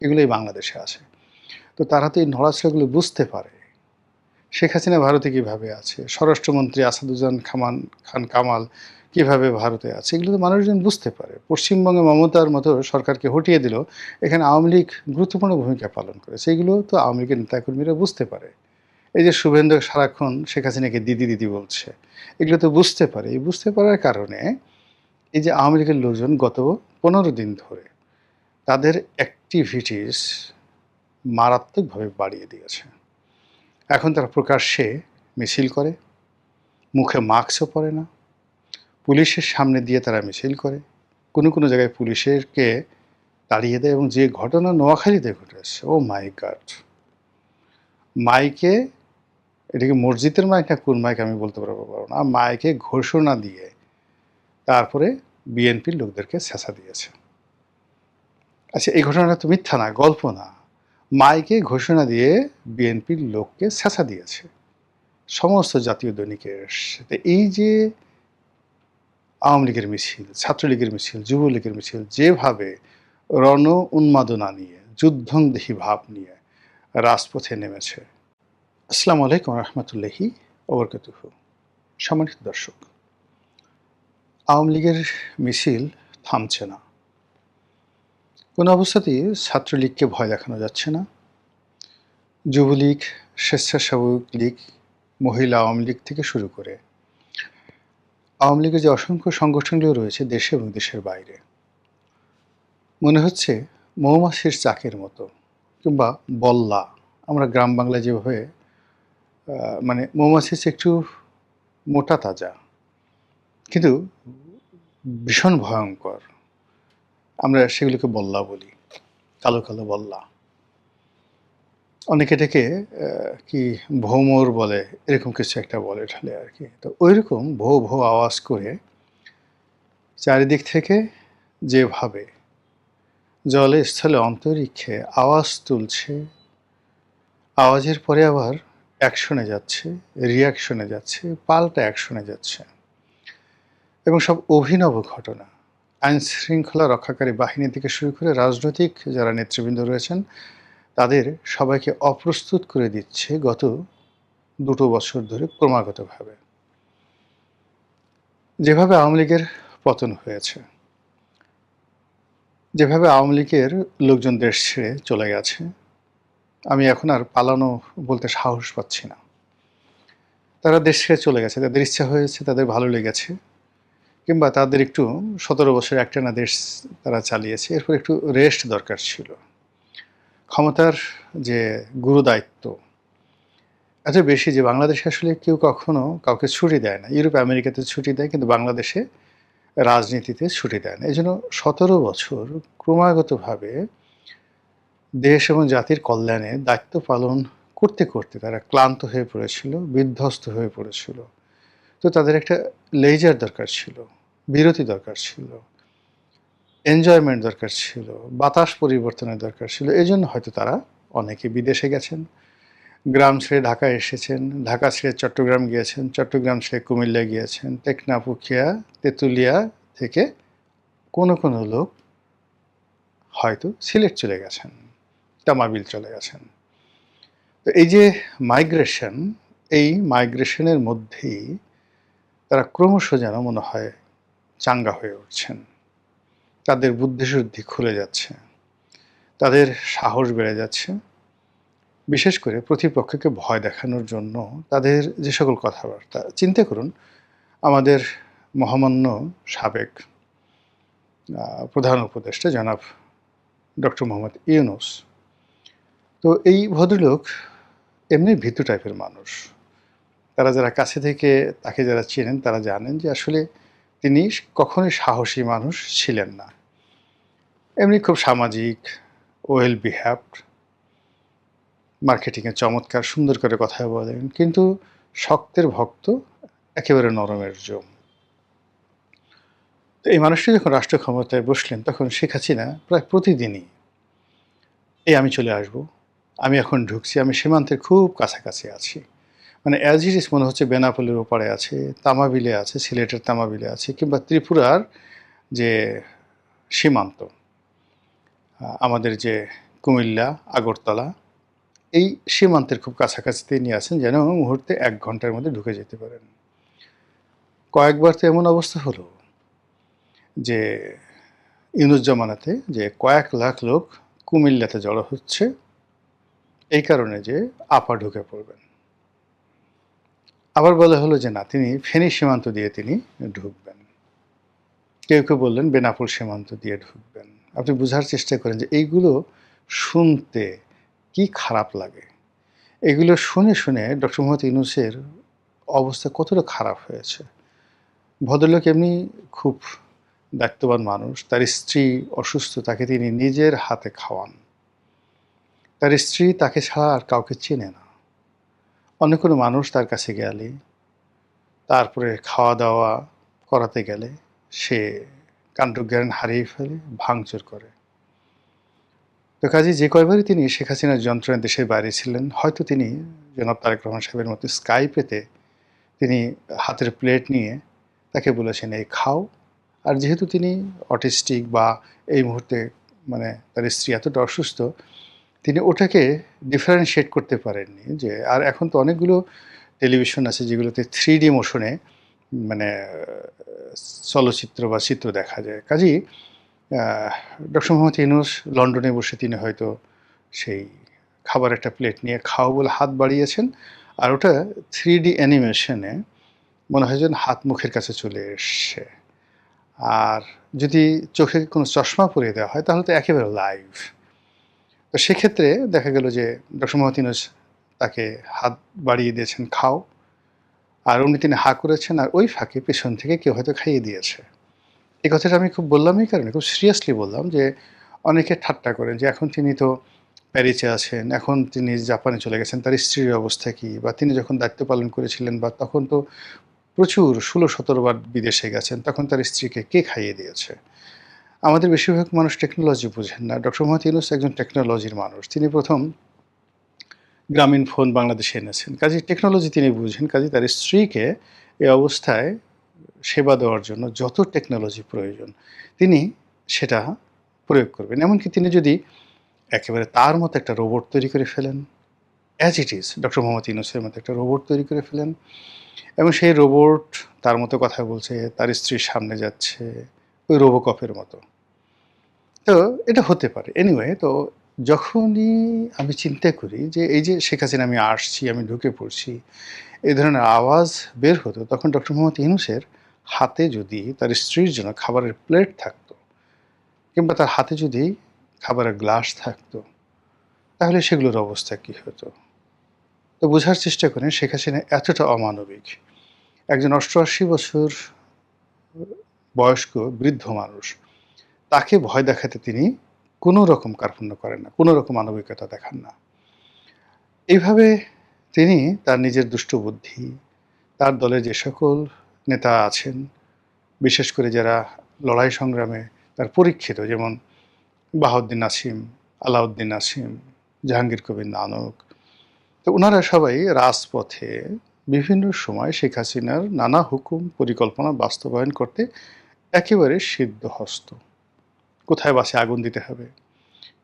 এগুলোই বাংলাদেশে আছে। তো তারা তো এই নড়াচড়াগুলো বুঝতে পারে। শেখ হাসিনা ভারতে কিভাবে আছে, স্বরাষ্ট্রমন্ত্রী আসাদুজ্জামান খান কামাল কিভাবে ভারতে আছে, এগুলো তো মানুষজন বুঝতে পারে। পশ্চিমবঙ্গে মমতার মতো সরকারকে হটিয়ে দিল, এখানে আওয়ামী লীগ গুরুত্বপূর্ণ ভূমিকা পালন করেছে। এগুলো তো আওয়ামী লীগের নেতাকর্মীরা বুঝতে পারে। এই যে শুভেন্দু সারাক্ষণ শেখ হাসিনাকে দিদি দিদি বলছে, এগুলো তো বুঝতে পারে। এই বুঝতে পারার কারণে এই যে আওয়ামী লীগের লোকজন গত 15 দিন ধরে তাদের অ্যাক্টিভিটিস মারাত্মকভাবে বাড়িয়ে দিয়েছে। এখন তারা প্রকাশ্যে মিছিল করে, মুখে মাস্কও পরে না, পুলিশের সামনে দিয়ে তারা মিছিল করে, কোনো কোনো জায়গায় পুলিশকে তাড়িয়ে দেয়। এবং যে ঘটনা নোয়াখালীতে ঘটেছে, ও মাই গড! মাইকে, এটা কি মসজিদের মাইক না কোন মাইক আমি বলতে পারবো না, মাইকে ঘোষণা দিয়ে তারপরে বিএনপির লোকদেরকে ছেঁচা দিয়েছে। আচ্ছা, এই ঘটনাটা তো মিথ্যা না, গল্প না। মাইকে ঘোষণা দিয়ে বিএনপির লোককে ছেঁচা দিয়েছে সমস্ত জাতীয় দৈনিকের সাথে। এই যে আওয়ামী লীগের মিছিল, ছাত্রলীগের মিছিল, যুবলীগের মিছিল যেভাবে রণ উন্মাদনা নিয়ে, যুদ্ধংদেহী ভাব নিয়ে রাজপথে নেমেছে। আসসালামু আলাইকুম রহমতুল্লাহি ওবরকাতুহু। সম্মানিত দর্শক, আওয়ামী লীগের মিছিল থামছে না। কোনো অবস্থাতেই ছাত্রলীগকে ভয় দেখানো যাচ্ছে না। যুবলীগ, স্বেচ্ছাসেবক লীগ, মহিলা আওয়ামী লীগ থেকে শুরু করে আওয়ামী লীগের যে অসংখ্য সংগঠনগুলো রয়েছে দেশে এবং দেশের বাইরে, মনে হচ্ছে মৌমাছির চাকের মতো, কিংবা বল্লা। আমরা গ্রাম বাংলায় যেভাবে মানে মৌমাছির চেয়ে একটু মোটা তাজা, কিন্তু ভীষণ ভয়ঙ্কর, আমরা সেগুলোকে বল্লা বলি, কালো কালো বল্লা। অনেকে এটাকে কি ভৌমর বলে, এরকম কিছু একটা বলে ঢালে আর কি। তো ওইরকম ভৌ ভৌ আওয়াজ করে চারিদিক থেকে যেভাবে জলে স্থলে অন্তরিক্ষে আওয়াজ তুলছে, আওয়াজের পরে আবার অ্যাকশনে যাচ্ছে, রিয়াকশনে যাচ্ছে, পাল্টা অ্যাকশনে যাচ্ছে, এবং সব অভিনব ঘটনা। আইন শৃঙ্খলা রক্ষাকারী বাহিনী থেকে শুরু করে রাজনৈতিক যারা নেতৃবৃন্দ রয়েছেন, তাদের সবাইকে অপ্রস্তুত করে দিচ্ছে গত 2 বছর ধরে ক্রমাগতভাবে। যেভাবে আওয়ামী লীগের পতন হয়েছে, যেভাবে আওয়ামী লীগের লোকজন দেশ ছেড়ে চলে গেছে, আমি এখন আর পালানো বলতে সাহস পাচ্ছি না। তারা দেশ ছেড়ে চলে গেছে, তাদের ইচ্ছা হয়েছে, তাদের ভালো লেগেছে, কিংবা তাদের একটু 17 বছর একটানা দেশ তারা চালিয়েছে, এরপর একটু রেস্ট দরকার ছিল। ক্ষমতার যে গুরুদায়িত্ব এত বেশি যে বাংলাদেশে আসলে কেউ কখনো কাউকে ছুটি দেয় না। ইউরোপ আমেরিকাতে ছুটি দেয়, কিন্তু বাংলাদেশে রাজনীতিতে ছুটি দেয় না। এই জন্য 17 বছর ক্রমাগতভাবে দেশ এবং জাতির কল্যাণে দায়িত্ব পালন করতে করতে তারা ক্লান্ত হয়ে পড়েছিল, বিধ্বস্ত হয়ে পড়েছিল। তো তাদের একটা লেজার দরকার ছিল, বিরতি দরকার ছিল, এনজয়মেন্ট দরকার ছিল, বাতাস পরিবর্তনের দরকার ছিল। এই জন্য হয়তো তারা অনেকে বিদেশে গেছেন, গ্রাম ছেড়ে ঢাকায় এসেছেন, ঢাকা ছেড়ে চট্টগ্রাম গিয়েছেন, চট্টগ্রাম ছেড়ে কুমিল্লা গিয়েছেন, টেকনাফ, উখিয়া, তেঁতুলিয়া থেকে কোনো কোনো লোক হয়তো সিলেট চলে গেছেন, তামাবিল চলে গেছেন। তো এই যে মাইগ্রেশন, এই মাইগ্রেশনের মধ্যেই তারা ক্রমশ যেন মনে হয় চাঙ্গা হয়ে উঠছেন। তাদের বুদ্ধিশুদ্ধি খুলে যাচ্ছে, তাদের সাহস বেড়ে যাচ্ছে। বিশেষ করে প্রতিপক্ষকে ভয় দেখানোর জন্য তাদের যে সকল কথাবার্তা, চিন্তা করুন আমাদের মহামান্য সাবেক প্রধান উপদেষ্টা জনাব ডক্টর মোহাম্মদ ইউনূস। তো এই ভদ্রলোক এমনি ভীতু টাইপের মানুষ। তারা যারা কাছে থেকে তাকে যারা চেনেন তারা জানেন যে আসলে তিনি কখনোই সাহসী মানুষ ছিলেন না। এমনি খুব সামাজিক, ওয়েল বিহেভড, মার্কেটিংয়ে চমৎকার, সুন্দর করে কথা বলেন, কিন্তু শক্তের ভক্ত, একেবারে নরমের জম। তো এই মানুষটি যখন রাষ্ট্র ক্ষমতায় বসলেন, তখন শেখ হাসিনা প্রায় প্রতিদিনই আমি চলে আসব, আমি এখন ঢুকছি, আমি সীমান্তের খুব কাছাকাছি আছি, মানে অ্যাজ ইট ইজ মনে হচ্ছে বেনাপোলের ওপারে আছে, তামাবিলে আছে, সিলেটের তামাবিলে আছে, কিংবা ত্রিপুরার যে সীমান্ত, আমাদের যে কুমিল্লা, আগরতলা এই সীমান্তের খুব কাছাকাছি তিনি আছেন, যেন মুহূর্তে ১ ঘন্টার মধ্যে ঢুকে যেতে পারেন। কয়েকবার তো এমন অবস্থা হলো যে ইউনূস জামানাতে যে কয়েক লাখ লোক কুমিল্লাতে জড়ো হচ্ছে এই কারণে যে আপা ঢুকে পড়বেন। আবার বলা হলো যে না, তিনি ফেনী সীমান্ত দিয়ে তিনি ঢুকবেন। কেউ কেউ বললেন বেনাপোল সীমান্ত দিয়ে ঢুকবেন। আপনি বুঝার চেষ্টা করেন যে এইগুলো শুনতে কি খারাপ লাগে। এগুলো শুনে শুনে ডক্টর মোহাম্মদ ইউনূসের অবস্থা কতটা খারাপ হয়েছে। ভদ্রলোক এমনি খুব দায়িত্ববান মানুষ। তার স্ত্রী অসুস্থ, তাকে তিনি নিজের হাতে খাওয়ান। তার স্ত্রী তাকে ছাড়া আর কাউকে চেনে না। অন্য কোনো মানুষ তার কাছে গেলে, তারপরে খাওয়া দাওয়া করাতে গেলে সে কাণ্ডজ্ঞান হারিয়ে ফেলে, ভাঙচুর করে। তো কাজেই যে কয়বারই তিনি শেখ হাসিনার যন্ত্রণায় দেশের বাইরে ছিলেন, হয়তো তিনি জনাব তারেক রহমান সাহেবের মতো স্কাইপেতে তিনি হাতের প্লেট নিয়ে তাকে বলেছেন, এই খাও। আর যেহেতু তিনি অটিস্টিক বা এই মুহূর্তে মানে তার স্ত্রী এতটা অসুস্থ, তিনি ওটাকে ডিফারেনশিয়েট করতে পারেননি। যে আর এখন তো অনেকগুলো টেলিভিশন আছে যেগুলোতে 3D মোশনে মানে চলচ্চিত্র বা চিত্র দেখা যায়। কাজেই ডক্টর মোহাম্মদ ইউনূস লন্ডনে বসে তিনি হয়তো সেই খাবার একটা প্লেট নিয়ে খাও বলে হাত বাড়িয়েছেন, আর ওটা 3D অ্যানিমেশনে মনে হয় যেন হাত মুখের কাছে চলে এসছে। আর যদি চোখে কোনো চশমা পরিয়ে দেওয়া হয় তাহলে তো একেবারে লাইভ। তো সেক্ষেত্রে দেখা গেল যে ডক্টর মোহাম্মদ ইউনূস তাকে হাত বাড়িয়ে দিয়েছেন খাও, আর উনি তিনি হা করেছেন, আর ওই ফাঁকে পেছন থেকে কেউ হয়তো খাইয়ে দিয়েছে। এই কথাটা আমি খুব বললাম এই কারণে, খুব সিরিয়াসলি বললাম যে অনেকে ঠাট্টা করেন যে এখন তিনি তো প্যারিসে আছেন, এখন তিনি জাপানে চলে গেছেন, তার স্ত্রীর অবস্থা কী, বা তিনি যখন দায়িত্ব পালন করেছিলেন বা তখন তো প্রচুর ১৬-১৭ বার বিদেশে গেছেন, তখন তার স্ত্রীকে কে খাইয়ে দিয়েছে। আমাদের বেশিরভাগ মানুষ টেকনোলজি বুঝেন না। ডক্টর মোহাম্মদ ইউনূস একজন টেকনোলজির মানুষ। তিনি প্রথম গ্রামীণ ফোন বাংলাদেশে এনেছেন। কাজেই টেকনোলজি তিনি বুঝেন। কাজেই তার স্ত্রীকে এই অবস্থায় সেবা দেওয়ার জন্য যত টেকনোলজি প্রয়োজন তিনি সেটা প্রয়োগ করবেন। এমনকি তিনি যদি একেবারে তার মতো একটা রোবট তৈরি করে ফেলেন, as it is doctor Mohammad ইউনূসের মতো একটা রোবট তৈরি করে ফেলেন, এবং সেই রোবট তার মতো কথা বলছে, তার স্ত্রীর সামনে যাচ্ছে, ওই রোবোকপের মতো। তো এটা হতে পারে। এনিওয়ে, তো যখনই আমি চিন্তা করি যে এই যে শেখ হাসিনা আমি আসছি, আমি ঢুকে পড়ছি, এই ধরনের আওয়াজ বের হতো, তখন ডক্টর মোহাম্মদ ইউনূসের হাতে যদি তার স্ত্রীর জন্য খাবারের প্লেট থাকতো, কিংবা তার হাতে যদি খাবারের গ্লাস থাকতো, তাহলে সেগুলোর অবস্থা কী হতো? তো বোঝার চেষ্টা করেন শেখ হাসিনা এতটা অমানবিক। একজন ৮৮ বছর বয়স্ক বৃদ্ধ মানুষ, তাকে ভয় দেখাতে তিনি কোনো রকম কার্পণ্য করেন না, কোনো রকম মানবিকতা দেখান না। এইভাবে তিনি তার নিজের দুষ্ট বুদ্ধি, তার দলে যে সকল নেতা আছেন, বিশেষ করে যারা লড়াই সংগ্রামে তার পরীক্ষিত, যেমন বাহাউদ্দিন নাসিম, আলাউদ্দিন নাসিম, জাহাঙ্গীর কবির নানক, তো ওনারা সবাই রাজপথে বিভিন্ন সময় শেখ হাসিনার নানা হুকুম পরিকল্পনা বাস্তবায়ন করতে একেবারে সিদ্ধহস্ত। কোথায় বাসে আগুন দিতে হবে,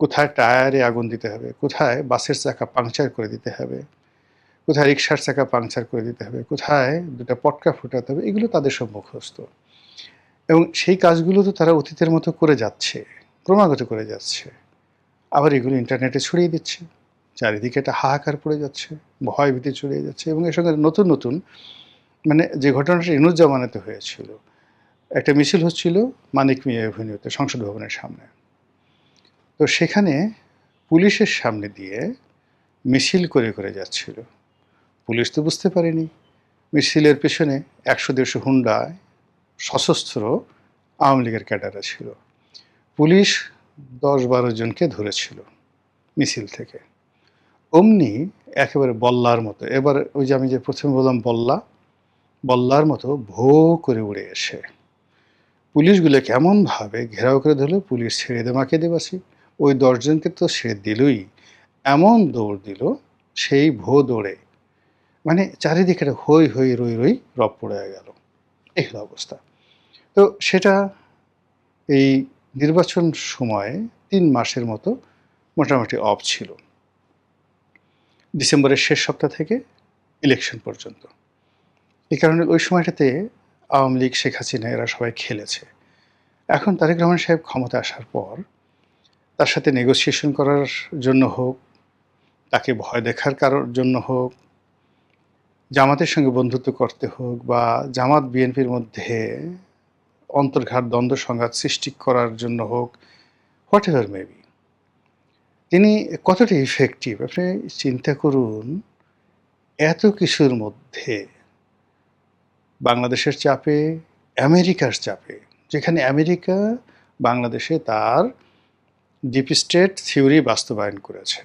কোথায় টায়ারে আগুন দিতে হবে, কোথায় বাসের চাকা পাংচার করে দিতে হবে, কোথায় রিকশার চাকা পাংচার করে দিতে হবে, কোথায় দুটা পটকা ফুটাতে হবে, এগুলো তাদের সব মুখস্থ। এবং সেই কাজগুলো তো তারা অতীতের মতো করে যাচ্ছে, ক্রমাগত করে যাচ্ছে। আবার এগুলো ইন্টারনেটে ছড়িয়ে দিচ্ছে, চারিদিকে একটা হাহাকার পড়ে যাচ্ছে, ভয় ভীতি ছড়িয়ে যাচ্ছে। এবং এর সঙ্গে নতুন নতুন মানে যে ঘটনাটা ইউনূস জামানাতে হয়েছিল, একটা মিছিল হচ্ছিল মানিক মিয়া এভিনিউতে, সংসদ ভবনের সামনে। তো সেখানে পুলিশের সামনে দিয়ে মিছিল করে করে যাচ্ছিল। পুলিশ তো বুঝতে পারেনি মিছিলের পেছনে ১০০-১৫০ হুন্ডায় সশস্ত্র আওয়ামী লীগের ক্যাডাররা ছিল। পুলিশ ১০-১২ জনকে ধরেছিল মিছিল থেকে। অমনি একেবারে বল্লার মতো, এবার ওই যে আমি যে প্রথমে বললাম বল্লার মতো ভো করে উড়ে এসে পুলিশগুলোকে এমনভাবে ঘেরাও করে ধরলো, পুলিশ ছেড়ে দে মাকে দেবাসি, ওই ১০ জনকে তো সে দিলই, এমন দৌড় দিল সেই ভো দৌড়ে, মানে চারিদিকে একটা হৈ হৈ রই রই রব পড়ে গেল। এই হলো অবস্থা। তো সেটা এই নির্বাচন সময়ে ৩ মাসের মতো মোটামুটি অফ ছিল ডিসেম্বরের শেষ সপ্তাহ থেকে ইলেকশন পর্যন্ত। এই কারণে ওই সময়টাতে আওয়ামী লীগ, শেখ হাসিনা এরা সবাই খেলেছে। এখন তারেক রহমান সাহেব ক্ষমতায় আসার পর তার সাথে নেগোসিয়েশন করার জন্য হোক, তাকে ভয় দেখার জন্য হোক, জামাতের সঙ্গে বন্ধুত্ব করতে হোক, বা জামাত বিএনপির মধ্যে অন্তর্ঘাত দ্বন্দ্ব সংঘাত সৃষ্টি করার জন্য হোক, হোয়াট এভার মেবি, তিনি কতটা ইফেক্টিভ আপনি চিন্তা করুন। এত কিছুর মধ্যে বাংলাদেশের চাপে, আমেরিকার চাপে, যেখানে আমেরিকা বাংলাদেশে তার ডিপ স্টেট থিওরি বাস্তবায়ন করেছে,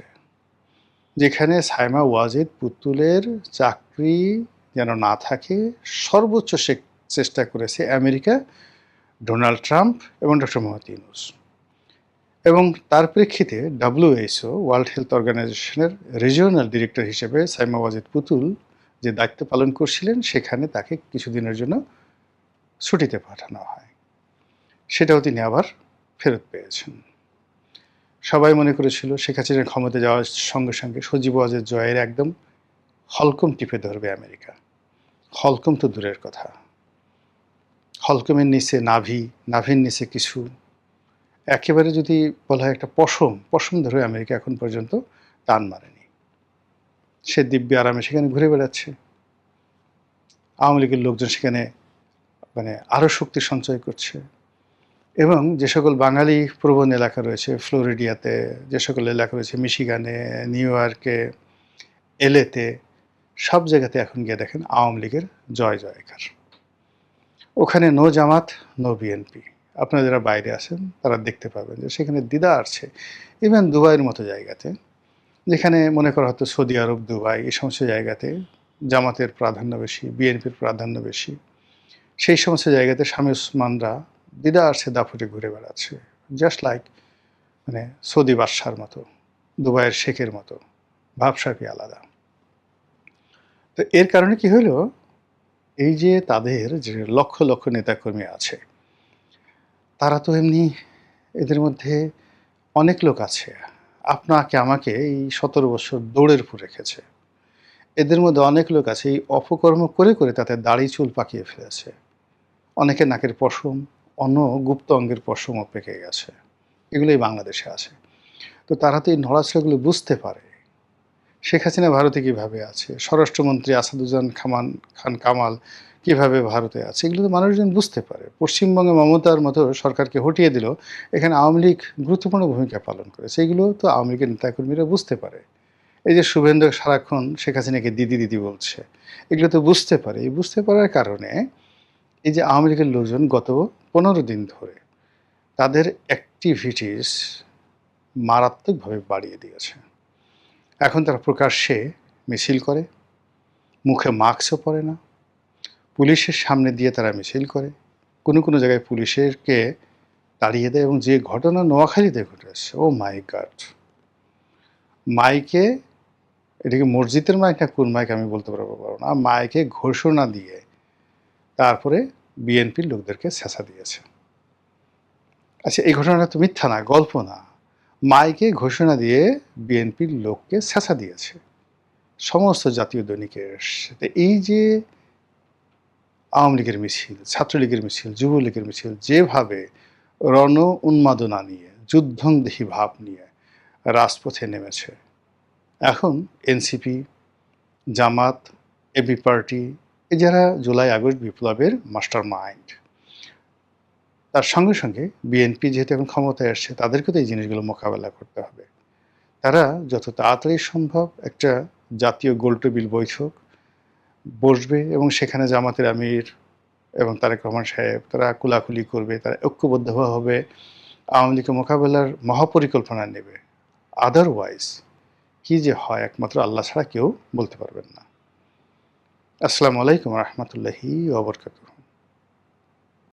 যেখানে সাইমা ওয়াজিদ পুতুলের চাকরি যেন না থাকে সর্বোচ্চ চেষ্টা করেছে আমেরিকা, ডোনাল্ড ট্রাম্প এবং ডক্টর মোহাম্মদ ইউনূস। এবং তার প্রেক্ষিতে WHO, ওয়ার্ল্ড হেলথ অর্গানাইজেশনের রিজিওনাল ডিরেক্টর হিসেবে সাইমা ওয়াজিদ পুতুল যে দায়িত্ব পালন করছিলেন, সেখানে তাকে কিছুদিনের জন্য ছুটিতে পাঠানো হয়। সেটাও তিনি আবার ফেরত পেয়েছেন। সবাই মনে করেছিল শেখ হাসিনার ক্ষমতা যাওয়ার সঙ্গে সঙ্গে সজীব ওয়াজেদ জয়ের একদম হলকম টিপে ধরবে আমেরিকা। হলকম তো দূরের কথা, হলকমের নিচে নাভির নিচে কিছু, একেবারে যদি বলা হয় একটা পশম ধরে আমেরিকা এখন পর্যন্ত টান মারেনি। সে দিব্যি আরামে সেখানে ঘুরে বেড়াচ্ছে। আওয়ামী লীগের লোকজন সেখানে আরও শক্তি সঞ্চয় করছে। এবং যে সকল বাঙালি প্রবণ এলাকা রয়েছে ফ্লোরিডিয়াতে, যে সকল এলাকা রয়েছে মিশিগানে, নিউ ইয়র্কে, এলেতে, সব জায়গাতে এখন গিয়ে দেখেন আওয়ামী লীগের জয় জয়কার। ওখানে নো জামাত, নো বিএনপি। আপনারা যারা বাইরে আছেন তারা দেখতে পাবেন যে সেখানে দ্বিধা আসছে। ইভেন দুবাইয়ের মতো জায়গাতে, যেখানে মনে করা হতো সৌদি আরব, দুবাই, এই সমস্ত জায়গাতে জামাতের প্রাধান্য বেশি, বিএনপির প্রাধান্য বেশি, সেই সমস্ত জায়গাতে স্বামী ওসমানরা দ্বিধা আসছে, দাপুটে ঘুরে বেড়াচ্ছে, জাস্ট লাইক সৌদি বাদশার মতো, দুবাইয়ের শেখের মতো, ভাবসাবই আলাদা। তো এর কারণে কি হলো, এই যে তাদের যে লক্ষ লক্ষ নেতাকর্মী আছে, তারা তো এমনি, এদের মধ্যে অনেক লোক আছে আপনাকে আমাকে এই 17 বছর দৌড়ের উপর রেখেছে। এদের মধ্যে অনেক লোক আছে এই অপকর্ম করে করে তাদের দাড়ি চুল পাকিয়ে ফেলেছে। অনেকের নাকের পশম, অন্য গুপ্ত অঙ্গের পশমও পেকে গেছে। এগুলোই বাংলাদেশে আছে। তো তারা তো এই নড়াচড়াগুলো বুঝতে পারে। শেখ হাসিনা ভারতে কীভাবে আছে, স্বরাষ্ট্রমন্ত্রী আসাদুজ্জামান খান কামাল কীভাবে ভারতে আছে, এগুলো তো মানুষজন বুঝতে পারে। পশ্চিমবঙ্গে মমতার মতো সরকারকে হটিয়ে দিল, এখানে আওয়ামী লীগ গুরুত্বপূর্ণ ভূমিকা পালন করেছে, এগুলো তো আওয়ামী লীগের নেতাকর্মীরা বুঝতে পারে। এই যে শুভেন্দু সারাক্ষণ শেখ হাসিনাকে দিদি দিদি বলছে, এগুলো তো বুঝতে পারে। এই বুঝতে পারার কারণে এই যে আওয়ামী লীগের লোকজন গত 15 দিন ধরে তাদের অ্যাক্টিভিটিস মারাত্মকভাবে বাড়িয়ে দিয়েছে। এখন তারা প্রকাশ্যে মিছিল করে, মুখে মাস্কও পরে না, পুলিশের সামনে দিয়ে তারা মিছিল করে, কোনো কোনো জায়গায় পুলিশকে তাড়িয়ে দেয়। এবং যে ঘটনা নোয়াখালীতে ঘটেছে, ও মাই গড, মাইকে, এটাকে মসজিদের মাইক না কোন মাইক আমি বলতে পারবো না, মাইকে ঘোষণা দিয়ে তারপরে বিএনপির লোকদেরকে ছেঁচা দিয়েছে। আচ্ছা, এই ঘটনাটা তো মিথ্যা না, গল্প না, মাইকে ঘোষণা দিয়ে বিএনপির লোককে ছেঁচা দিয়েছে সমস্ত জাতীয় দৈনিকের সাথে। এই যে আওয়ামী লীগের মিছিল, ছাত্রলীগের মিছিল, যুবলীগের মিছিল যেভাবে রণ উন্মাদনা নিয়ে, যুদ্ধংদেহী ভাব নিয়ে রাজপথে নেমেছে, এখন এনসিপি, জামাত, এবি পার্টি, এ যারা জুলাই আগস্ট বিপ্লবের মাস্টার মাইন্ড, তার সঙ্গে সঙ্গে বিএনপি যেহেতু এখন ক্ষমতায় আসছে, তাদেরকে তো এই জিনিসগুলো মোকাবেলা করতে হবে। তারা যত তাড়াতাড়ি সম্ভব একটা জাতীয় গোলটেবিল বৈঠক বসবে এবং সেখানে জামাতের আমির এবং তারেক রহমান সাহেব তারা কোলাকুলি করবে, তারা ঐক্যবদ্ধভাবে আওয়ামী লীগের মোকাবেলার মহাপরিকল্পনা নেবে। আদারওয়াইজ কি যে হয় একমাত্র আল্লাহ ছাড়া কেউ বলতে পারবেন না। আসসালামু আলাইকুম রহমতুল্লাহি ওয়া বারাকাতুহু।